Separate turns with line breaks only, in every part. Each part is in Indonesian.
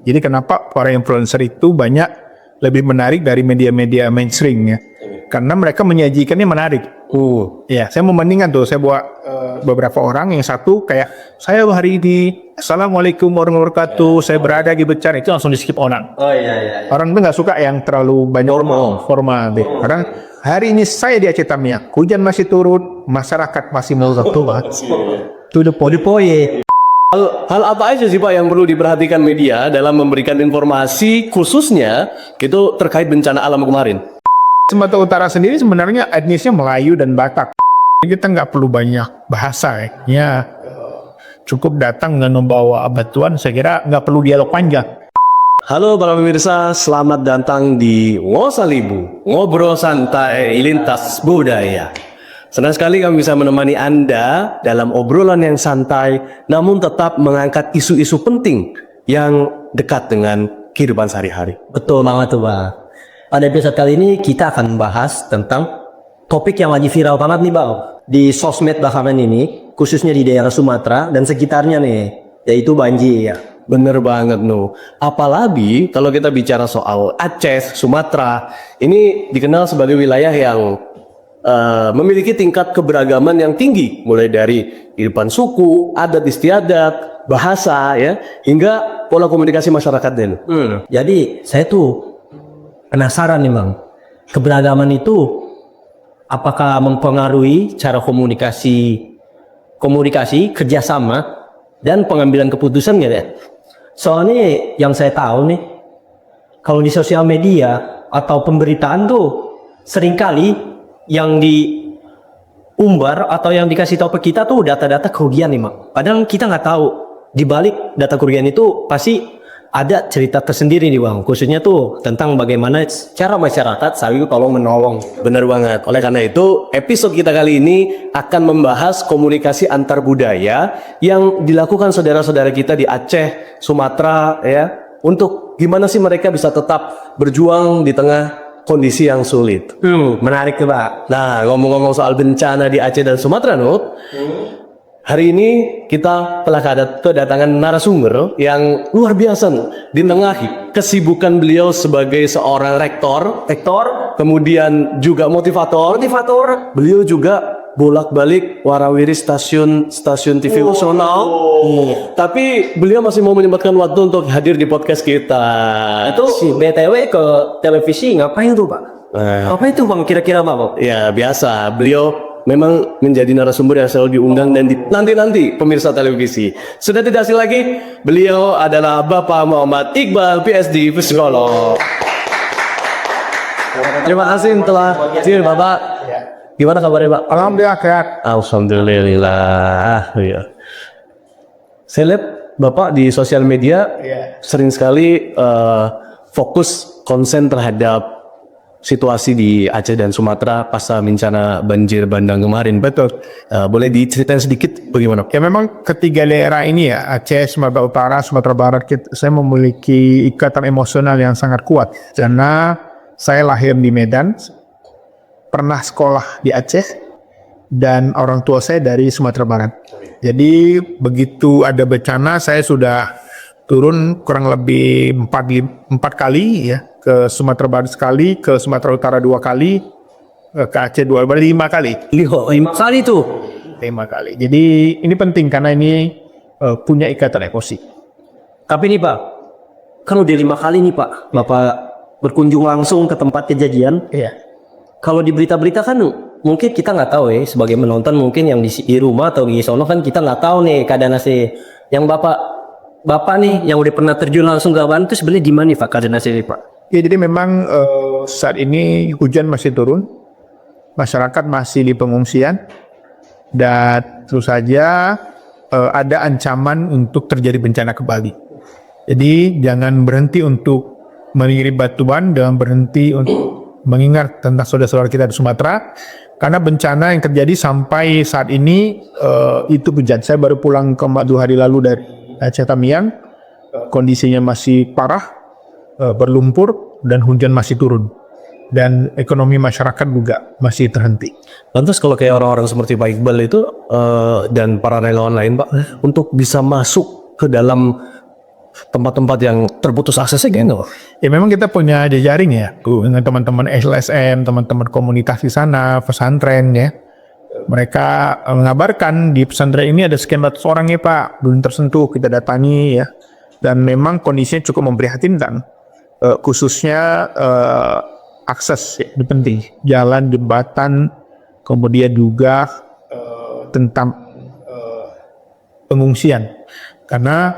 Jadi kenapa para influencer itu banyak lebih menarik dari media-media mainstream ya? Karena mereka menyajikannya menarik. Ya, saya membandingkan tuh, saya buat beberapa orang, yang satu kayak saya hari ini Assalamualaikum warahmatullahi wabarakatuh, saya berada di bencana, itu langsung di skip orang. Orang tuh nggak suka yang terlalu banyak formal deh. Karena hari ini saya di Aceh Tamiang, hujan masih turun, masyarakat masih menolak tua. Itu the poye.
Hal apa aja sih Pak yang perlu diperhatikan media dalam memberikan informasi khususnya gitu terkait bencana alam kemarin?
Sumatera Utara sendiri sebenarnya etnisnya Melayu dan Batak. Kita nggak perlu banyak bahasa ya. Cukup datang dan membawa bantuan, saya kira nggak perlu dialog panjang.
Halo para pemirsa, selamat datang di Ngosalibu, ngobrol santai lintas budaya. Senang sekali kami bisa menemani Anda dalam obrolan yang santai, namun tetap mengangkat isu-isu penting yang dekat dengan kehidupan sehari-hari.
Betul banget tuh Bang. Pada episode kali ini kita akan membahas tentang topik yang lagi viral banget nih Bang di sosmed belakangan ini, khususnya di daerah Sumatera dan sekitarnya nih, yaitu banjir.
Bener banget apalagi kalau kita bicara soal Aceh, Sumatera, ini dikenal sebagai wilayah yang memiliki tingkat keberagaman yang tinggi, mulai dari kehidupan suku, adat istiadat, bahasa ya, hingga pola komunikasi masyarakat dan.
Jadi saya tuh penasaran nih Bang, keberagaman itu apakah mempengaruhi cara komunikasi kerjasama dan pengambilan keputusan nggak ya? Soalnya yang saya tahu nih, kalau di sosial media atau pemberitaan tuh seringkali yang diumbar atau yang dikasih tahu ke kita tuh data-data kerugian nih Bang. Padahal kita nggak tahu di balik data kerugian itu pasti ada cerita tersendiri nih Bang, khususnya tuh tentang bagaimana cara masyarakat saling tolong menolong.
Benar banget. Oleh karena itu, episode kita kali ini akan membahas komunikasi antar budaya yang dilakukan saudara-saudara kita di Aceh, Sumatera ya, untuk gimana sih mereka bisa tetap berjuang di tengah kondisi yang sulit.
Menarik tuh Pak.
Nah, ngomong-ngomong soal bencana di Aceh dan Sumatera, hari ini kita telah kedatangan narasumber yang luar biasa di tengah kesibukan beliau sebagai seorang rektor, kemudian juga motivator. Beliau juga bolak-balik warawiri stasiun TV nasional. Tapi beliau masih mau menyempatkan waktu untuk hadir di podcast kita.
Itu si BTW ke televisi ngapain tuh Pak? Apa itu Bang kira-kira Bang?
Ya biasa, beliau memang menjadi narasumber yang selalu diundang dan nanti pemirsa televisi. Sudah tidak asing lagi, beliau adalah Bapak Muhammad Iqbal, PhD, psikolog. Terima kasih telah hadir Bapak. Gimana kabarnya Pak?
Alhamdulillah sehat.
Alhamdulillah. Ya. Saya lihat Bapak di sosial media sering sekali fokus konsen terhadap situasi di Aceh dan Sumatera pasca bencana banjir bandang kemarin.
Betul.
Boleh diceritain sedikit bagaimana?
Ya memang ketiga daerah ini ya, Aceh, Sumatera Utara, Sumatera Barat, saya memiliki ikatan emosional yang sangat kuat. Karena saya lahir di Medan, pernah sekolah di Aceh, dan orang tua saya dari Sumatera Barat. Jadi begitu ada bencana, saya sudah turun kurang lebih 4 kali ya, ke Sumatera Barat sekali, ke Sumatera Utara 2 kali, ke Aceh 2 kali, 5 kali.
5 kali tuh.
5 kali. Jadi ini penting karena ini punya ikatan emosi.
Tapi nih Pak, kan udah 5 kali nih Pak, Bapak berkunjung langsung ke tempat kejadian.
Iya.
Kalau di berita-berita kan mungkin kita nggak tahu ya, sebagai menonton mungkin yang di rumah atau di sono kan kita nggak tahu nih keadaan asli. Yang Bapak nih yang udah pernah terjun langsung ke lapangan itu sebenarnya di mana nih Pak keadaan asli Pak?
Ya jadi memang saat ini hujan masih turun, masyarakat masih di pengungsian, dan terus saja ada ancaman untuk terjadi bencana kembali. Jadi jangan berhenti untuk mengirim bantuan, jangan berhenti untuk mengingat tentang saudara-saudara kita di Sumatera, karena bencana yang terjadi sampai saat ini itu hujan. Saya baru pulang ke 2 hari lalu dari Aceh Tamiang, kondisinya masih parah, berlumpur dan hujan masih turun, dan ekonomi masyarakat juga masih terhenti.
Lantas kalau kayak orang-orang seperti Pak Iqbal itu dan para relawan lain Pak, untuk bisa masuk ke dalam tempat-tempat yang terputus aksesnya kayak nggak?
Ya memang kita punya jejaring ya, dengan teman-teman LSM, teman-teman komunitas di sana, pesantren ya. Mereka mengabarkan di pesantren ini ada sekian ratus orang ya Pak, belum tersentuh, kita datangi ya. Dan memang kondisinya cukup memprihatinkan, khususnya akses ya, itu penting. Jalan, jembatan, kemudian juga tentang pengungsian. Karena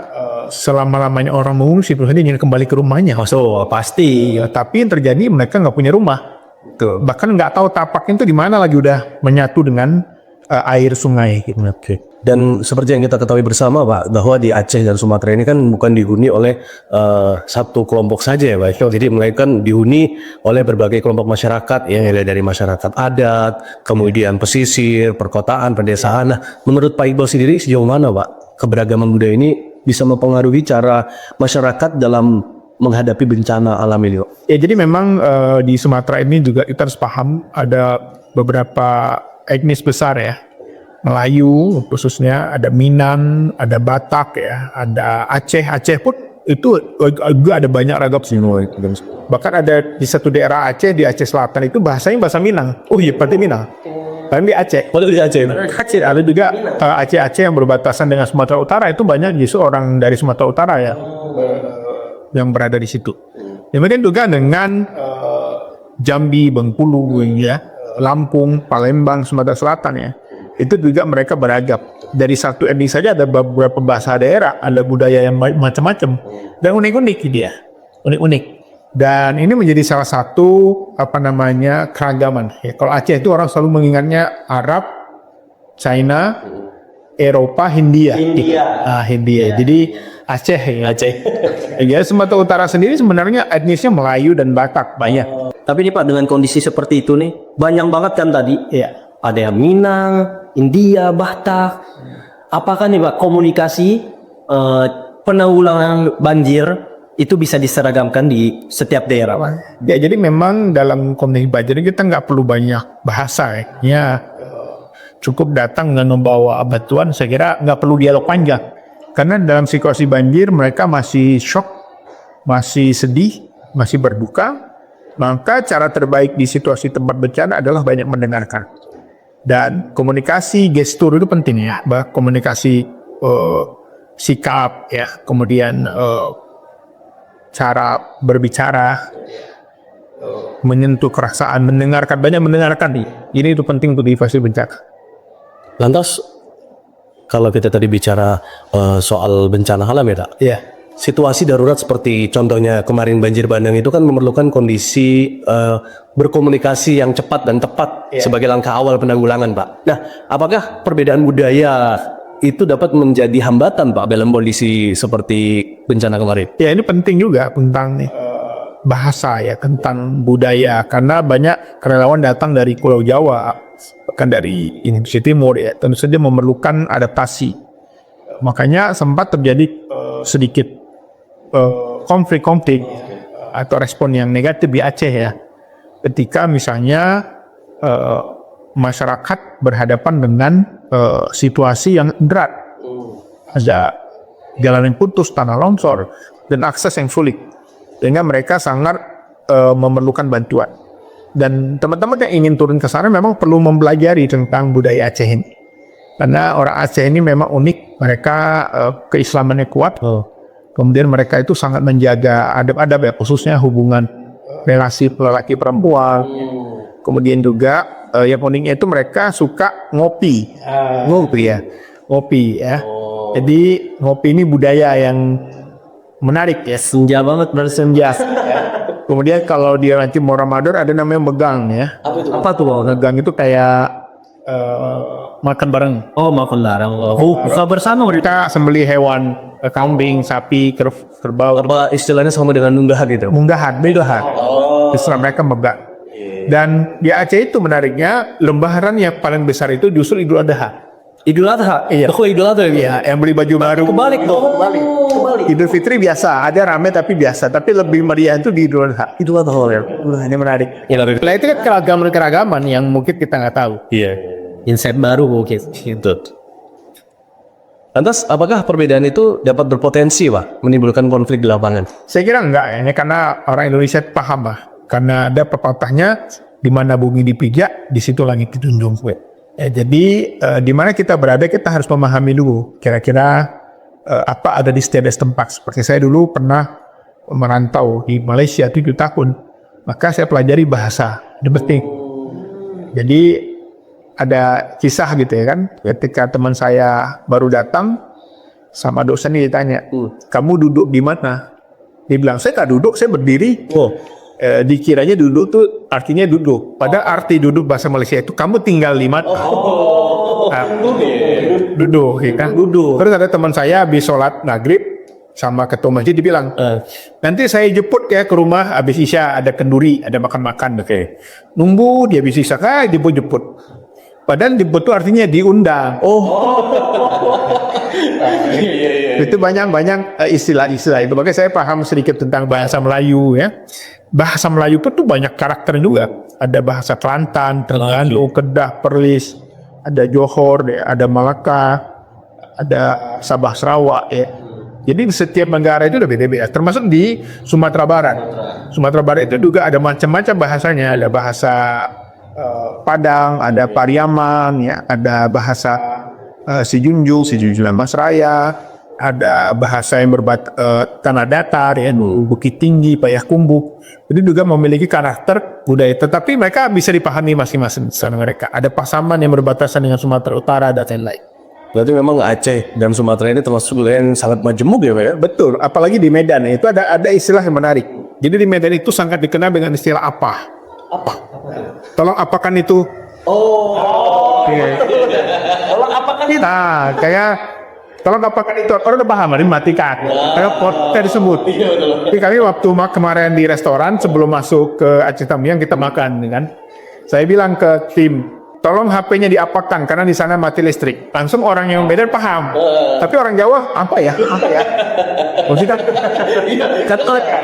selama-lamanya orang mengungsi, terus dia ingin kembali ke rumahnya.
So, pasti.
Ya, tapi yang terjadi mereka nggak punya rumah.
Betul.
Bahkan nggak tahu tapaknya itu di mana lagi udah menyatu dengan air sungai. Gitu.
Dan seperti yang kita ketahui bersama Pak, bahwa di Aceh dan Sumatera ini kan bukan dihuni oleh satu kelompok saja ya Pak. Jadi melainkan dihuni oleh berbagai kelompok masyarakat ya, dari masyarakat adat, kemudian pesisir, perkotaan, pedesaan. Nah, menurut Pak Iqbal sendiri sejauh mana Pak keberagaman budaya ini bisa mempengaruhi cara masyarakat dalam menghadapi bencana alam ini?
Ya jadi memang di Sumatera ini juga kita harus paham ada beberapa etnis besar ya. Melayu khususnya, ada Minang, ada Batak ya, ada Aceh. Aceh pun itu juga ada banyak ragam semua. Bahkan ada di satu daerah Aceh, di Aceh Selatan itu bahasanya bahasa Minang. Oh iya, berarti Minang. Dan di Aceh.
Padahal di Aceh.
Aceh ada juga Aceh-Aceh yang berbatasan dengan Sumatera Utara itu banyak justru orang dari Sumatera Utara ya yang berada di situ. Kemudian juga dengan Jambi, Bengkulu, ya, Lampung, Palembang, Sumatera Selatan ya. Itu juga mereka beragam. Dari satu etnis saja ada beberapa bahasa daerah, ada budaya yang macam-macam dan unik-unik dia, unik-unik. Dan ini menjadi salah satu keragaman. Ya, kalau Aceh itu orang selalu mengingatnya Arab, China, Eropa, Hindia. Hindia. Jadi Aceh ya.
Aceh.
Ya, Sumatera Utara sendiri sebenarnya etnisnya Melayu dan Batak banyak.
Tapi nih Pak, dengan kondisi seperti itu nih, banyak banget kan tadi.
Ya.
Ada yang Minang, India, Batak. Apakah nih Pak komunikasi penanggulangan banjir itu bisa diseragamkan di setiap daerah Pak?
Ya, jadi memang dalam konteks banjir kita nggak perlu banyak bahasa ya. Cukup datang dengan membawa bantuan, saya kira nggak perlu dialog panjang. Karena dalam situasi banjir mereka masih shock, masih sedih, masih berduka. Maka cara terbaik di situasi tempat bencana adalah banyak mendengarkan. Dan komunikasi gestur itu penting ya, komunikasi sikap ya, kemudian cara berbicara, menyentuh kerasaan, mendengarkan, banyak mendengarkan. Ini itu penting untuk di fase bencana.
Lantas kalau kita tadi bicara soal bencana alam ya Kak?
Iya.
Situasi darurat seperti contohnya kemarin banjir bandang itu kan memerlukan kondisi berkomunikasi yang cepat dan tepat sebagai langkah awal penanggulangan Pak. Nah, apakah perbedaan budaya itu dapat menjadi hambatan Pak dalam kondisi seperti bencana kemarin?
Ya, ini penting juga tentang bahasa ya, tentang budaya, karena banyak relawan datang dari Pulau Jawa, bahkan dari Indonesia Timur ya, tentu saja memerlukan adaptasi. Makanya sempat terjadi sedikit konflik atau respon yang negatif di Aceh ya, ketika misalnya masyarakat berhadapan dengan situasi yang berat, ada jalan yang putus, tanah longsor, dan akses yang sulit, sehingga mereka sangat memerlukan bantuan. Dan teman-teman yang ingin turun ke sana memang perlu mempelajari tentang budaya Aceh ini, karena orang Aceh ini memang unik. Mereka keislamannya kuat, kemudian mereka itu sangat menjaga adab-adab ya, khususnya hubungan relasi lelaki perempuan. Kemudian juga yang uniknya itu mereka suka ngopi ya. Jadi ngopi ini budaya yang menarik ya.
Senja banget
Senja. Kemudian kalau dia nanti mau Ramadan ada namanya megang ya.
Apa tuh Pak?
Megang itu kayak makan bareng.
Oh, makan larang. Buka bersama
Kita sembelih hewan, kambing, sapi, kerbau.
Apa istilahnya sama dengan nunggahan gitu?
Munggahan, bedahan. Islam mereka megang. Dan di Aceh itu menariknya, lembaran yang paling besar itu justru Idul Adha.
Idul Adha?
Iya.
Kok Idul Adha ya?
Iya, yang beli baju baru.
Kebalik dong. Kebalik.
Idul Fitri biasa, ada rame tapi biasa. Tapi lebih meriah itu di Idul Adha.
Idul Adha ya.
Ini menarik. Nah, itu kan keragaman yang mungkin kita nggak tahu.
Iya.
Insight baru mungkin.
Itu. Lantas, apakah perbedaan itu dapat berpotensi, Pak, menimbulkan konflik di lapangan?
Saya kira enggak ya, ini karena orang Indonesia paham lah. Karena ada pepatahnya, di mana bumi dipijak, di situ langit dijunjung. Ya, jadi di mana kita berada, kita harus memahami dulu kira-kira apa ada di setiap tempat. Seperti saya dulu pernah merantau di Malaysia 7 tahun, maka saya pelajari bahasa, itu penting. Jadi ada kisah gitu ya kan, ketika teman saya baru datang, sama dosen ini ditanya, kamu duduk di mana? Dia bilang, saya tak duduk, saya berdiri. Dikiranya duduk tuh artinya duduk. Padahal arti duduk bahasa Malaysia itu kamu tinggal di mana? Duduk, ya kan? Duduk. Terus ada teman saya habis sholat maghrib sama ketua masjid dibilang, nanti saya jemput ya ke rumah habis isya, ada kenduri, ada makan-makan. Oke. Nunggu dia habis isya, jemput. Padahal jemput itu artinya diundang. Itu banyak istilah-istilah itu. Makanya saya paham sedikit tentang bahasa Melayu ya. Bahasa Melayu itu banyak karakter juga. Ada bahasa Kelantan, Terengganu, Kedah, Perlis, ada Johor, ya, ada Malaka, ada Sabah Sarawak ya. Jadi setiap negara itu udah beda-beda. Termasuk di Sumatera Barat. Sumatera Barat itu juga ada macam-macam bahasanya. Ada bahasa Padang, ada Pariaman, ya, ada bahasa Sijunjung Mas Raya, ada bahasa yang tanah datar, ya, Bukit Tinggi, Payakumbuh. Jadi juga memiliki karakter budaya, tetapi mereka bisa dipahami masing-masing sama mereka. Ada Pasaman yang berbatasan dengan Sumatera Utara dan lain-lain.
Berarti memang Aceh dan Sumatera ini termasuk wilayah yang sangat majemuk ya Pak ya?
Betul, apalagi di Medan itu ada istilah yang menarik. Jadi di Medan itu sangat dikenal dengan istilah apa? Tolong apakan itu? Tolong apakan itu? Nah, kayak tolong apakan itu? Orang udah paham, ini matikan. Kayak potel disebut. Tapi kami waktu kemarin di restoran sebelum masuk ke Aceh Tamiang kita makan, kan? Saya bilang ke tim, tolong HP-nya diapakan karena di sana mati listrik. Langsung orang yang Medan paham. Tapi orang Jawa apa ya? Maksudnya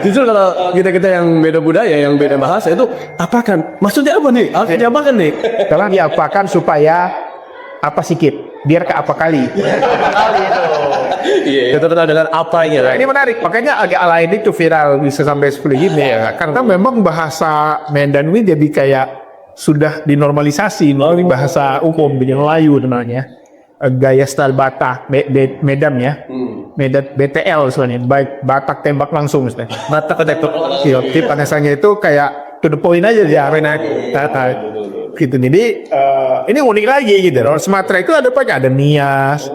Justru kalau kita yang beda budaya, yang beda bahasa itu apakan? Maksudnya apa nih? Harus diapakan nih?
tolong diapakan supaya apa sikit, biar ke apa kali.
Iya, itu terkenal dengan apanya.
Nah, ini menarik, makanya agak lain itu viral bisa sampai 10 gini ya. Karena memang bahasa Medan ini jadi kayak sudah dinormalisasi melalui bahasa umum di Melayu namanya. Gaya style Batak, Medan ya. Medan BTL soalnya, baik Batak tembak langsung misalnya. Batak tembak tip anesannya itu kayak to the point aja dia arena gitu. Jadi ini unik lagi gitu. Orang Sumatera itu ada banyak, ada Nias,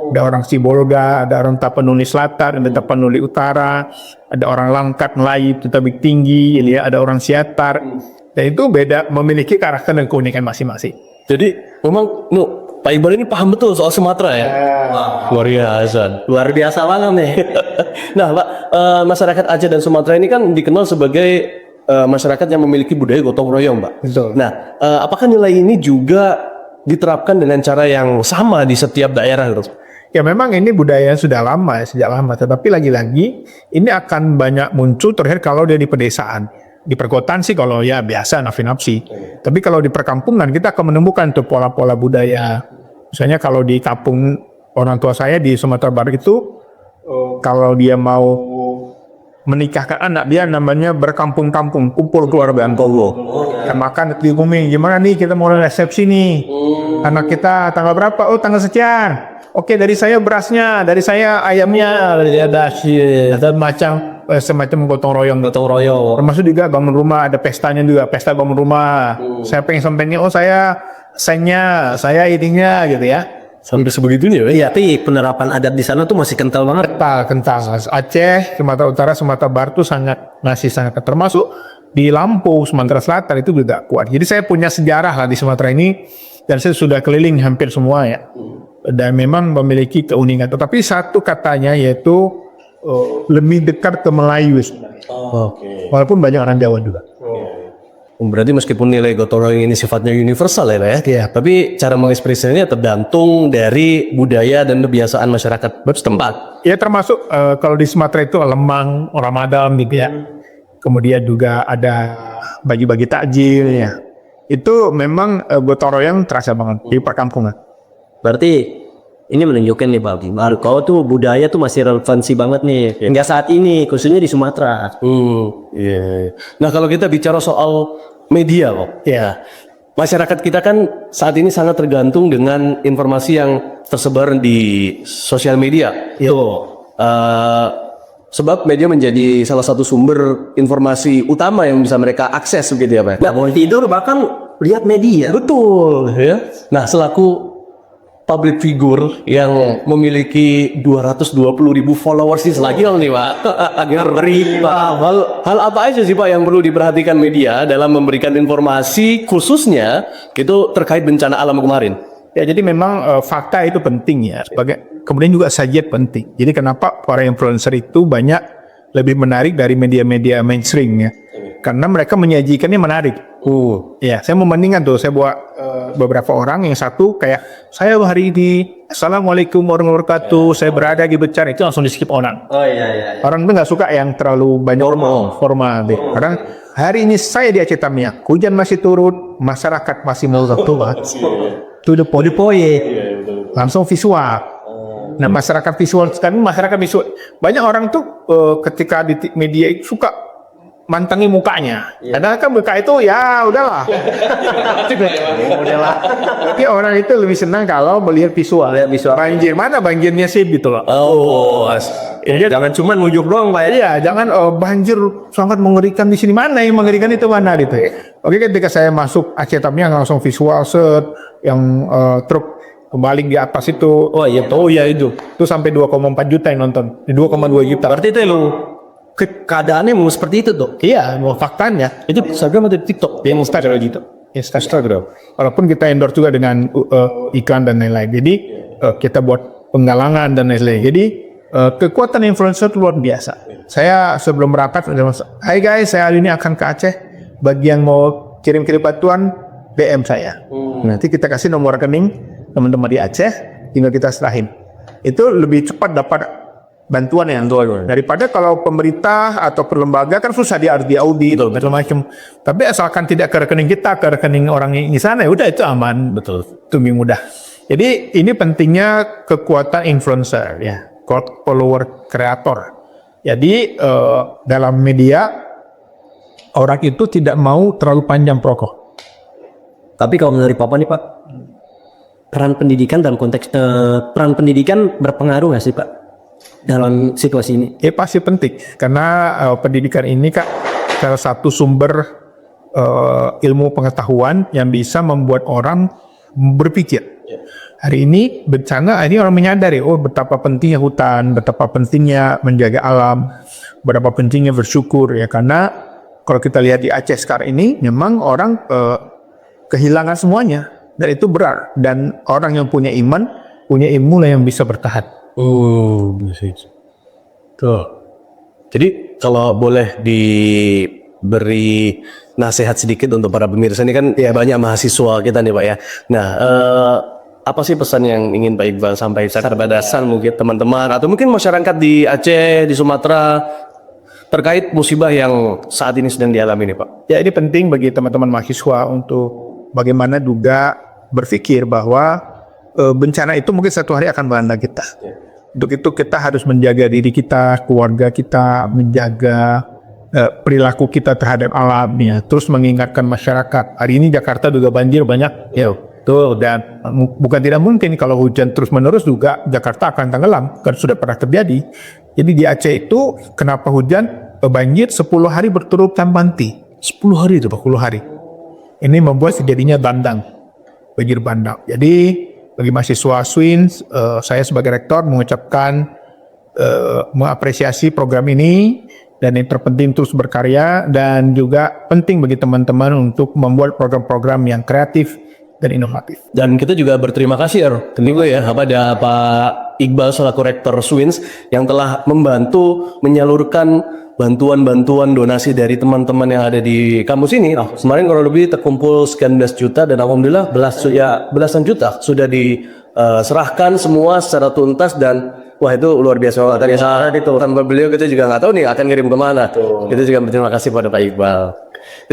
ada orang Sibolga, ada orang Tapanuli Selatan, ada Tapanuli Utara, ada orang Langkat Melayu Tabik Tinggi, ini ya, ada orang Siatar. Dan itu beda, memiliki karakter dan keunikan masing-masing.
Jadi memang Pak Iqbal ini paham betul soal Sumatera ya. Luar biasa banget nih. Nah Pak, masyarakat Aceh dan Sumatera ini kan dikenal sebagai masyarakat yang memiliki budaya gotong royong Pak.
Betul.
Nah, apakah nilai ini juga diterapkan dengan cara yang sama di setiap daerah gitu?
Ya memang ini budaya sudah lama ya, sejak lama. Tetapi lagi-lagi ini akan banyak muncul terakhir kalau dia di pedesaan. Di perkotaan sih kalau ya biasa nafsi-nafsi. Tapi kalau di perkampungan kita akan menemukan tuh pola-pola budaya. Misalnya kalau di kampung orang tua saya di Sumatera Barat itu, kalau dia mau menikahkan anak dia namanya berkampung-kampung, kumpul keluarga Antowo. Kita makan di Kuming, gimana nih kita mau resepsi nih. Anak kita tanggal berapa? Oh tanggal sekian. Oke, dari saya berasnya, dari saya ayamnya, ada macam semacam gotong royong. Termasuk juga bangun rumah, ada pestanya juga, pesta bangun rumah. Saya pengen sampainya, oh saya sengnya, saya ininya gitu ya.
Sampai sebegitunya ya?
Iya, tapi penerapan adat di sana tuh masih kental banget.
Kental. Aceh, Sumatera Utara, Sumatera Barat tuh masih sangat termasuk di Lampung, Sumatera Selatan itu juga kuat. Jadi saya punya sejarah lah di Sumatera ini dan saya sudah keliling hampir semua ya. Dan memang memiliki keunikan. Tetapi satu katanya yaitu lebih dekat ke Melayu sebenarnya. Walaupun banyak orang Jawa juga.
Berarti meskipun nilai gotong royong ini sifatnya universal ya Pak ya?
Iya.
Tapi cara mengekspresikannya tergantung dari budaya dan kebiasaan masyarakat setempat.
Ya termasuk kalau di Sumatera itu lemang, Ramadan gitu ya. Kemudian juga ada bagi-bagi takjil ya. Itu memang gotong royong terasa banget di perkampungan.
Berarti Ini menunjukkan nih Pak Iqbal, kau tuh budaya tuh masih relevansi banget nih hingga saat ini, khususnya di Sumatera.
Iya. Nah kalau kita bicara soal media kok, ya masyarakat kita kan saat ini sangat tergantung dengan informasi yang tersebar di sosial media. Sebab media menjadi salah satu sumber informasi utama yang bisa mereka akses begitu ya Pak.
Nggak mau tidur bahkan lihat media.
Betul ya. Nah selaku public figure yang memiliki 220.000 followers di Instagram nih Pak. Ngeri Pak. Hal apa aja sih Pak yang perlu diperhatikan media dalam memberikan informasi khususnya itu terkait bencana alam kemarin?
Ya, jadi memang fakta itu penting ya. Kemudian juga sajian penting. Jadi kenapa para influencer itu banyak lebih menarik dari media-media mainstream ya? Karena mereka menyajikannya menarik. Ya, saya membandingkan tuh. Saya buat beberapa orang, yang satu kayak saya hari ini, Assalamualaikum warahmatullahi wabarakatuh, saya berada di bencana, itu langsung di skip orang.
Oh iya.
Orang tuh nggak suka yang terlalu banyak formal deh. Karena hari ini saya di Aceh Tamiang, hujan masih turun, masyarakat masih mau tua. To the point. Langsung visual. Nah, masyarakat visual sekarang, masyarakat visual banyak orang tuh ketika di media itu suka mantangi mukanya. Karena kan muka itu ya udahlah. Udahlah. Tapi orang itu lebih senang kalau melihat visual. Banjir mana banjirnya sih gitu loh.
Ya, jangan cuma nunjuk doang Pak.
Iya, jangan banjir sangat mengerikan di sini, mana yang mengerikan itu mana gitu. Oke, ketika saya masuk Aceh Tamiang langsung visual set yang truk kembali di atas itu.
Oh iya itu.
Itu sampai 2,4 juta yang nonton. 2,2 juta.
Berarti itu lu keadaannya mau seperti itu tuh.
Iya, mau faktanya.
Itu Instagram atau TikTok?
Dia Instagram gitu. Instagram. Walaupun kita endorse juga dengan iklan dan lain-lain. Jadi kita buat penggalangan dan lain-lain. Jadi kekuatan influencer itu luar biasa. Saya sebelum berangkat, hai guys, saya hari ini akan ke Aceh. Bagi yang mau kirim-kirim bantuan, DM saya. Nanti kita kasih nomor rekening teman-teman di Aceh, tinggal kita serahin. Itu lebih cepat dapat bantuan yang daripada kalau pemerintah atau lembaga kan susah diaudit macam. Tapi asalkan tidak ke rekening kita, ke rekening orang di sana, ya udah itu aman. Betul. Itu lebih mudah. Jadi ini pentingnya kekuatan influencer ya, follower kreator. Jadi dalam media orang itu tidak mau terlalu panjang prokok.
Tapi kalau menurut Papa nih Pak, peran pendidikan dalam konteks peran pendidikan berpengaruh nggak sih Pak dalam situasi ini?
Ya pasti penting karena pendidikan ini Kak salah satu sumber ilmu pengetahuan yang bisa membuat orang berpikir. Hari ini bencana, ini orang menyadari betapa pentingnya hutan, betapa pentingnya menjaga alam, betapa pentingnya bersyukur ya, karena kalau kita lihat di Aceh sekarang ini memang orang kehilangan semuanya dan itu berat, dan orang yang punya iman, punya ilmu lah yang bisa bertahan.
Tuh. Jadi kalau boleh diberi nasihat sedikit untuk para pemirsa ini kan ya banyak mahasiswa kita nih Pak ya. Nah, apa sih pesan yang ingin Pak Iqbal sampaikan kepada mungkin teman-teman atau mungkin masyarakat di Aceh, di Sumatera terkait musibah yang saat ini sedang dialami nih Pak?
Ya, ini penting bagi teman-teman mahasiswa untuk bagaimana juga berpikir bahwa bencana itu mungkin satu hari akan melanda kita. Untuk itu kita harus menjaga diri kita, keluarga kita, menjaga perilaku kita terhadap alam ya. Terus mengingatkan masyarakat. Hari ini Jakarta juga banjir banyak. Ya, tuh, dan bukan tidak mungkin kalau hujan terus menerus juga Jakarta akan tenggelam, kan sudah pernah terjadi. Jadi di Aceh itu kenapa hujan banjir 10 hari berturut tanpa henti. 10 hari itu 10 hari. Ini membuat terjadinya bandang, banjir bandang. Jadi bagi mahasiswa SWIN, saya sebagai rektor mengucapkan mengapresiasi program ini, dan yang terpenting terus berkarya, dan juga penting bagi teman-teman untuk membuat program-program yang kreatif dan inovatif.
Dan kita juga berterima kasih tentu ya kepada Pak Iqbal selaku rektor SWINS yang telah membantu menyalurkan bantuan-bantuan donasi dari teman-teman yang ada di kampus ini. Kemarin kurang lebih terkumpul sekian belas juta dan alhamdulillah belasan juta sudah diserahkan semua secara tuntas, dan wah itu luar biasa. Tadi saat itu tanpa beliau kita juga nggak tahu nih akan ngirim kemana. Kita juga berterima kasih pada Pak Iqbal.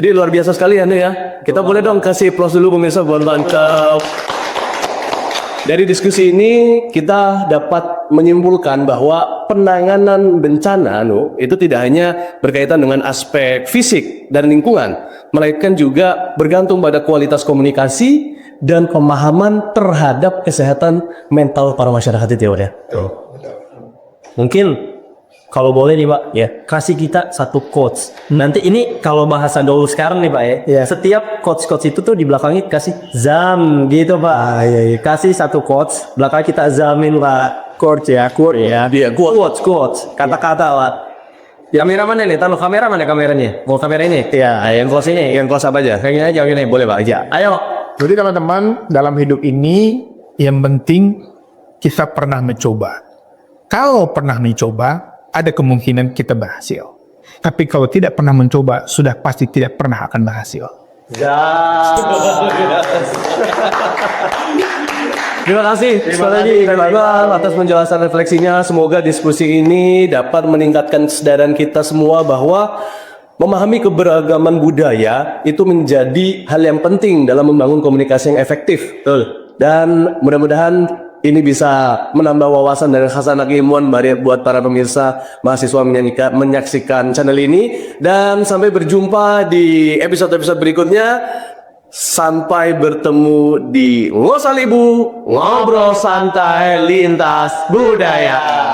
Jadi luar biasa sekali ya. Kita boleh dong kasih plus dulu pemirsa buat mantap. Dari diskusi ini kita dapat menyimpulkan bahwa penanganan bencana itu tidak hanya berkaitan dengan aspek fisik dan lingkungan, melainkan juga bergantung pada kualitas komunikasi dan pemahaman terhadap kesehatan mental para masyarakat itu ya.
Mungkin kalau boleh nih Pak, ya kasih kita satu quotes. Nanti ini kalau bahasa dulu sekarang nih Pak ya.
Iya.
Setiap quotes itu tuh di belakangnya kasih zam gitu Pak.
iya.
Kasih satu quotes, belakang kita zamin Pak. Quotes ya, quotes ya.
Iya,
Quotes. Kata-kata Pak. Kamera mana nih? Taruh kamera mana kameranya? Mau kamera ini?
Ya, yang close ini, yang close apa aja?
Kayak gini aja, kayak gini. Boleh Pak aja. Ayo.
Jadi teman-teman, dalam hidup ini yang penting kita pernah mencoba. Kalau pernah mencoba, ada kemungkinan kita berhasil. Tapi kalau tidak pernah mencoba, sudah pasti tidak pernah akan berhasil.
Terima kasih sekali lagi Kang Iqbal atas penjelasan refleksinya. Semoga diskusi ini dapat meningkatkan kesadaran kita semua bahwa memahami keberagaman budaya itu menjadi hal yang penting dalam membangun komunikasi yang efektif. Betul. Dan mudah-mudahan ini bisa menambah wawasan dan khasanah keilmuan buat para pemirsa mahasiswa menyaksikan channel ini. Dan sampai berjumpa di episode-episode berikutnya. Sampai bertemu di Ngosalibu, ngobrol santai lintas budaya.